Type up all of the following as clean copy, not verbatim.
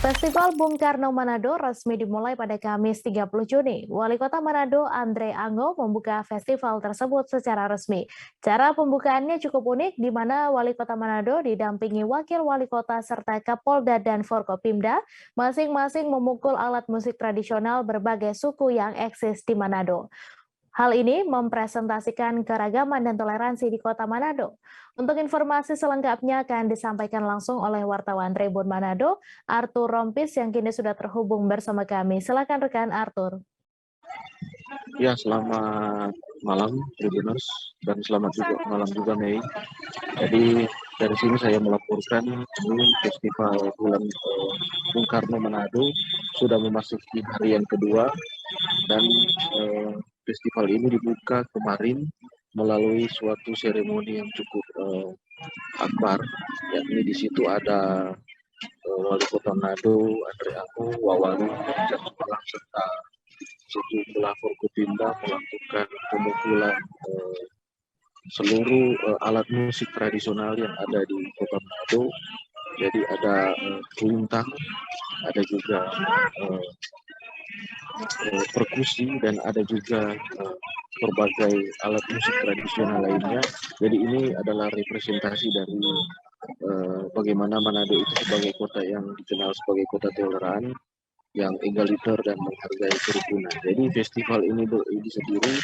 Festival Bung Karno Manado resmi dimulai pada Kamis 30 Juni. Wali Kota Manado, Andre Ango, membuka festival tersebut secara resmi. Cara pembukaannya cukup unik, di mana Wali Kota Manado didampingi Wakil Wali Kota serta Kapolda dan Forkopimda, masing-masing memukul alat musik tradisional berbagai suku yang eksis di Manado. Hal ini mempresentasikan keragaman dan toleransi di Kota Manado. Untuk informasi selengkapnya akan disampaikan langsung oleh wartawan Tribun Manado, Arthur Rompis yang kini sudah terhubung bersama kami. Silakan rekan Arthur. Ya, selamat malam Tribuners dan selamat malam juga Mei. Jadi dari sini saya melaporkan Festival Bulan Bung Karno Manado sudah memasuki hari yang kedua dan festival ini dibuka kemarin melalui suatu seremoni yang cukup akbar, yakni di situ ada Wali Kota Manado, Andre Ango, Wawalu, dan serta sejumlah Forkopimda melakukan pemukulan seluruh alat musik tradisional yang ada di Kota Manado. Jadi ada kulintang, ada juga perkusi, dan ada juga berbagai alat musik tradisional lainnya. Jadi ini adalah representasi dari bagaimana Manado itu sebagai kota yang dikenal sebagai kota toleran, yang egaliter dan menghargai kerukunan. Jadi festival ini sendiri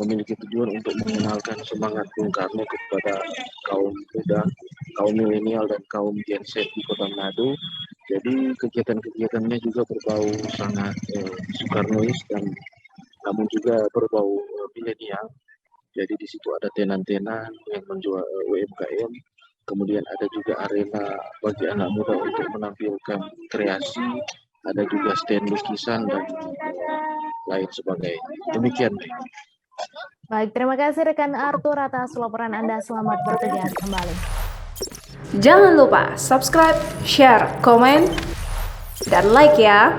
memiliki tujuan untuk mengenalkan semangat Bung Karno kepada kaum muda, kaum milenial, dan kaum Gen Z di Kota Manado. Jadi kegiatan-kegiatannya juga berbau sangat Soekarnois dan namun juga berbau milenial. Jadi di situ ada tenan-tenan yang menjual UMKM, kemudian ada juga arena bagi anak muda untuk menampilkan kreasi, ada juga stand lukisan dan lain sebagainya. Demikian. Baik, terima kasih rekan Arthur atas laporan Anda. Selamat bertugas kembali. Jangan lupa subscribe, share, komen, dan like ya.